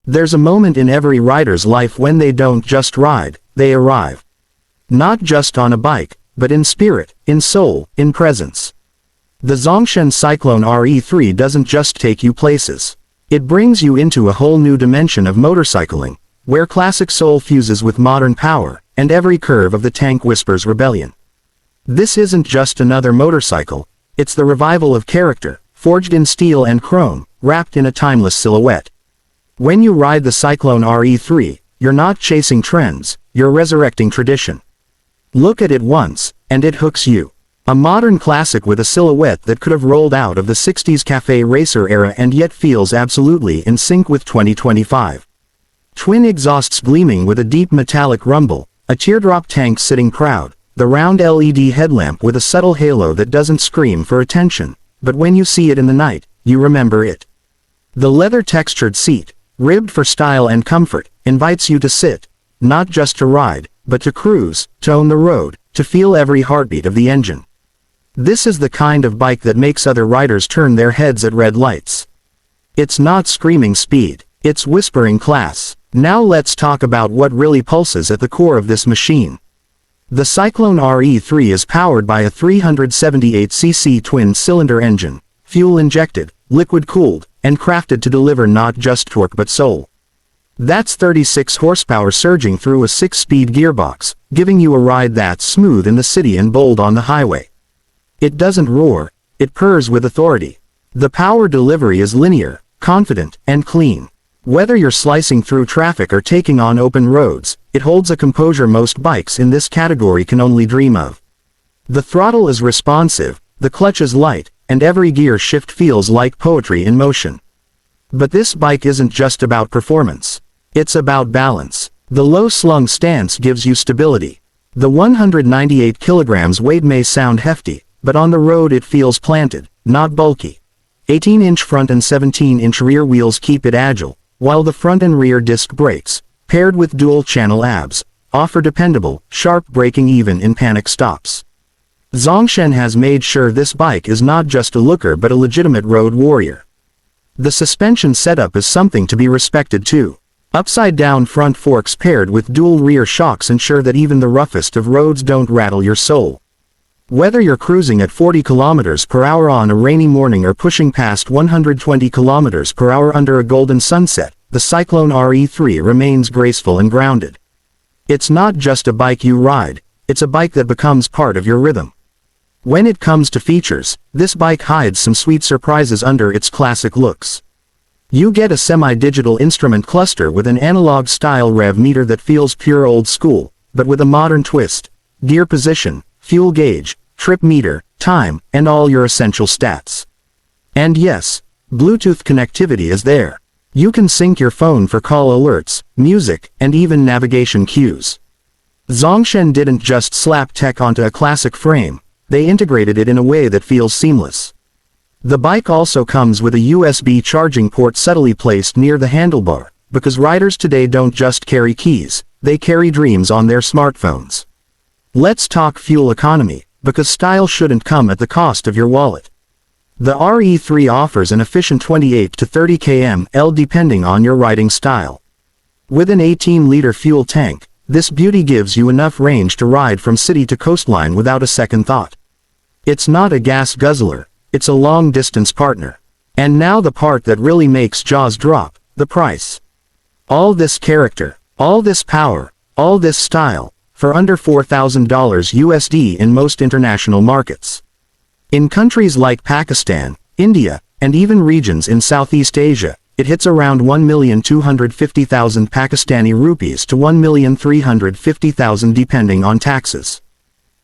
There's a moment in every rider's life when they don't just ride, they arrive. Not just on a bike, but in spirit, in soul, in presence. The Zongshen Cyclone RE3 doesn't just take you places. It brings you into a whole new dimension of motorcycling, where classic soul fuses with modern power, and every curve of the tank whispers rebellion. This isn't just another motorcycle, it's the revival of character, forged in steel and chrome, wrapped in a timeless silhouette. When you ride the Cyclone RE3, you're not chasing trends, you're resurrecting tradition. Look at it once, and it hooks you. A modern classic with a silhouette that could have rolled out of the 60s café racer era and yet feels absolutely in sync with 2025. Twin exhausts gleaming with a deep metallic rumble, a teardrop tank sitting proud, the round LED headlamp with a subtle halo that doesn't scream for attention, but when you see it in the night, you remember it. The leather-textured seat, ribbed for style and comfort, invites you to sit, not just to ride, but to cruise, to own the road, to feel every heartbeat of the engine. This is the kind of bike that makes other riders turn their heads at red lights. It's not screaming speed, it's whispering class. Now let's talk about what really pulses at the core of this machine. The Cyclone RE3 is powered by a 378cc twin-cylinder engine, fuel-injected, liquid-cooled, and crafted to deliver not just torque but soul. That's 36 horsepower surging through a 6-speed gearbox, giving you a ride that's smooth in the city and bold on the highway. It doesn't roar, it purrs with authority. The power delivery is linear, confident, and clean. Whether you're slicing through traffic or taking on open roads, it holds a composure most bikes in this category can only dream of. The throttle is responsive, the clutch is light, and every gear shift feels like poetry in motion. But this bike isn't just about performance. It's about balance. The low-slung stance gives you stability. The 198 kilograms weight may sound hefty, but on the road it feels planted, not bulky. 18-inch front and 17-inch rear wheels keep it agile, while the front and rear disc brakes, paired with dual-channel ABS, offer dependable, sharp braking even in panic stops. Zongshen has made sure this bike is not just a looker but a legitimate road warrior. The suspension setup is something to be respected too. Upside-down front forks paired with dual rear shocks ensure that even the roughest of roads don't rattle your soul. Whether you're cruising at 40 km per hour on a rainy morning or pushing past 120 km per hour under a golden sunset, the Cyclone RE3 remains graceful and grounded. It's not just a bike you ride, it's a bike that becomes part of your rhythm. When it comes to features, this bike hides some sweet surprises under its classic looks. You get a semi-digital instrument cluster with an analog-style rev meter that feels pure old school, but with a modern twist. Gear position, fuel gauge, trip meter, time, and all your essential stats. And yes, Bluetooth connectivity is there. You can sync your phone for call alerts, music, and even navigation cues. Zongshen didn't just slap tech onto a classic frame, they integrated it in a way that feels seamless. The bike also comes with a USB charging port subtly placed near the handlebar, because riders today don't just carry keys, they carry dreams on their smartphones. Let's talk fuel economy, because style shouldn't come at the cost of your wallet. The RE3 offers an efficient 28 to 30 km/h depending on your riding style. With an 18-liter fuel tank, this beauty gives you enough range to ride from city to coastline without a second thought. It's not a gas guzzler, it's a long-distance partner. And now the part that really makes jaws drop, the price. All this character, all this power, all this style, for under $4,000 USD in most international markets. In countries like Pakistan, India, and even regions in Southeast Asia, it hits around 1,250,000 Pakistani rupees to 1,350,000 depending on taxes.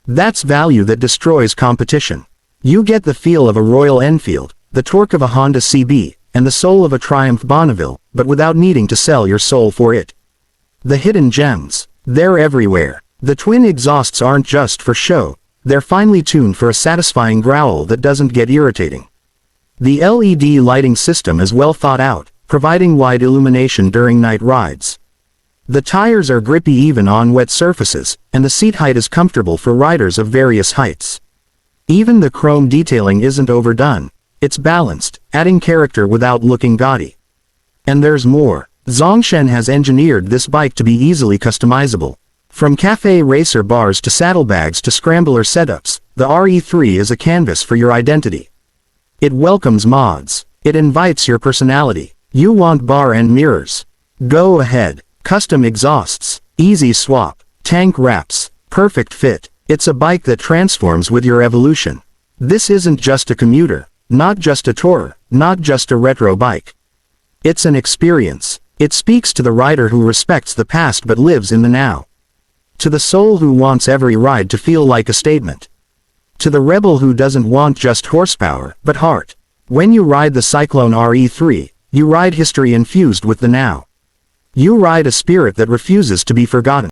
That's value that destroys competition. You get the feel of a Royal Enfield, the torque of a Honda CB, and the soul of a Triumph Bonneville, but without needing to sell your soul for it. The hidden gems, they're everywhere. The twin exhausts aren't just for show, they're finely tuned for a satisfying growl that doesn't get irritating. The LED lighting system is well thought out, providing wide illumination during night rides. The tires are grippy even on wet surfaces, and the seat height is comfortable for riders of various heights. Even the chrome detailing isn't overdone, it's balanced, adding character without looking gaudy. And there's more. Zongshen has engineered this bike to be easily customizable. From café racer bars to saddlebags to scrambler setups, the RE3 is a canvas for your identity. It welcomes mods. It invites your personality. You want bar and mirrors? Go ahead. Custom exhausts, easy swap, tank wraps, perfect fit. It's a bike that transforms with your evolution. This isn't just a commuter, not just a tourer, not just a retro bike. It's an experience. It speaks to the rider who respects the past but lives in the now. To the soul who wants every ride to feel like a statement. To the rebel who doesn't want just horsepower, but heart. When you ride the Cyclone RE3, you ride history infused with the now. You ride a spirit that refuses to be forgotten.